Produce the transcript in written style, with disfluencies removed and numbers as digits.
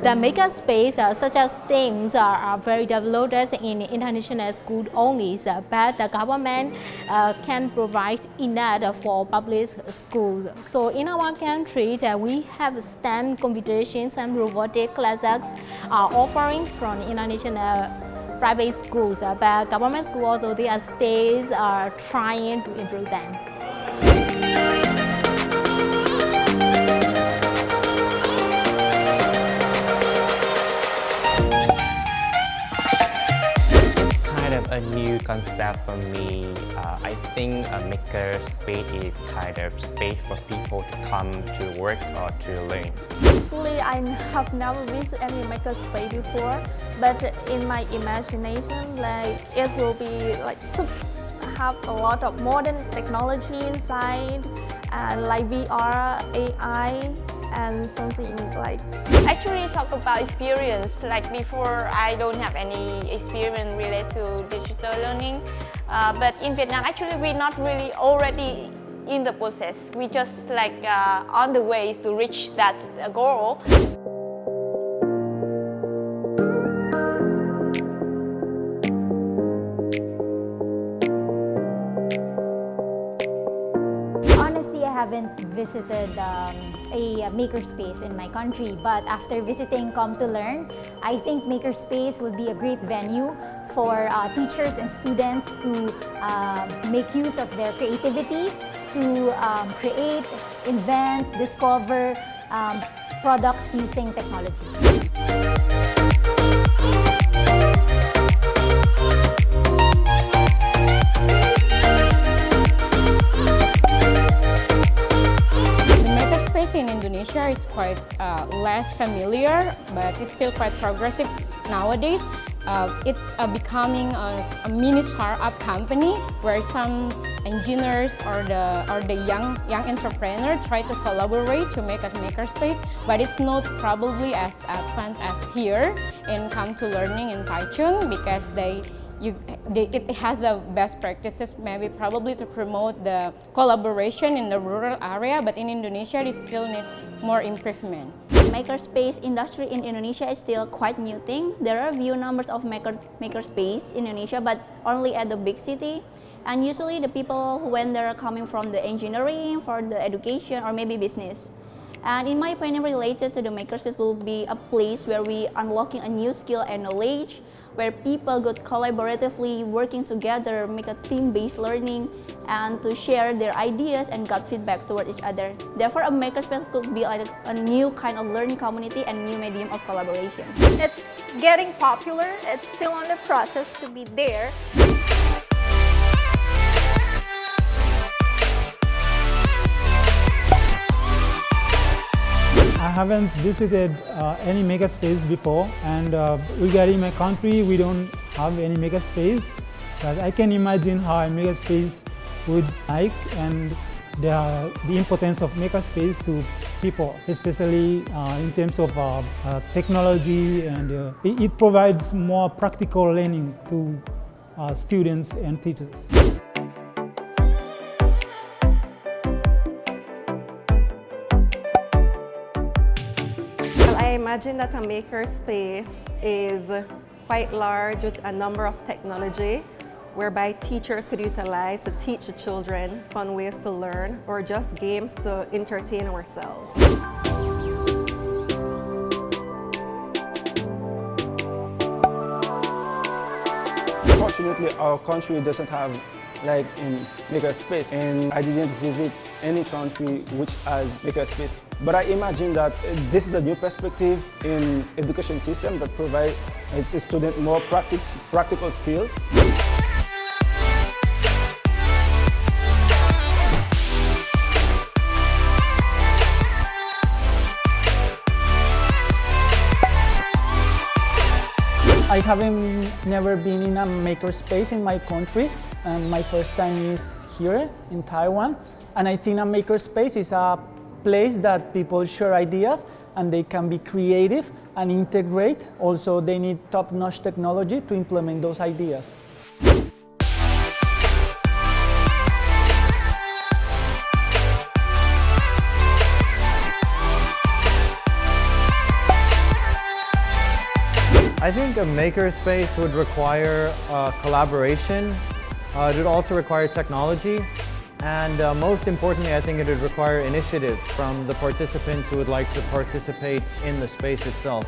The makerspace, such as things, are very developed in international schools only, but the government can provide enough for public schools. So in our country, we have STEM computations and robotic classes offering from international private schools, but government schools, although they are states, are trying to improve them. A new concept for me. I think a makerspace is kind of space for people to come to work or to learn. Actually, I have never visited any makerspace before, but in my imagination, like it will be like should have a lot of modern technology inside, and like VR, AI, and something like. Actually, talk about experience. Like before, I don't have any experience related to digital learning. But in Vietnam, actually, we're not really already in the process. We just like on the way to reach that goal. Honestly, I haven't visited a makerspace in my country, but after visiting Come to Learn, I think makerspace would be a great venue for teachers and students to make use of their creativity, to create, invent, discover products using technology. In Indonesia, it's quite less familiar, but it's still quite progressive nowadays. It's becoming a mini startup company where some engineers or the young entrepreneur try to collaborate to make a makerspace, but it's not probably as advanced as here in Come to Learning in Taichung, because it has the best practices, maybe probably to promote the collaboration in the rural area, but in Indonesia it still need more improvement. Makerspace industry in Indonesia is still quite new thing. There are few numbers of makerspace in Indonesia, but only at the big city. And usually the people when they're coming from the engineering, for the education, or maybe business. And in my opinion, related to the makerspace will be a place where we unlocking a new skill and knowledge, where people got collaboratively working together, make a team-based learning, and to share their ideas and got feedback toward each other. Therefore, a makerspace could be like a new kind of learning community and new medium of collaboration. It's getting popular. It's still on the process to be there. I haven't visited any makerspace before, and regarding my country, we don't have any makerspace. But I can imagine how a makerspace would like, and the importance of makerspace to people, especially in terms of technology, and it provides more practical learning to students and teachers. I imagine that a makerspace is quite large with a number of technology whereby teachers could utilize to teach the children fun ways to learn, or just games to entertain ourselves. Unfortunately, our country doesn't have like in makerspace, and I didn't visit any country which has makerspace. But I imagine that this is a new perspective in education system that provides a student more practical skills. I haven't never been in a makerspace in my country, and my first time is here in Taiwan. And I think a makerspace is a place that people share ideas and they can be creative and integrate. Also, they need top-notch technology to implement those ideas. I think a makerspace would require collaboration. It would also require technology. And most importantly, I think it would require initiative from the participants who would like to participate in the space itself.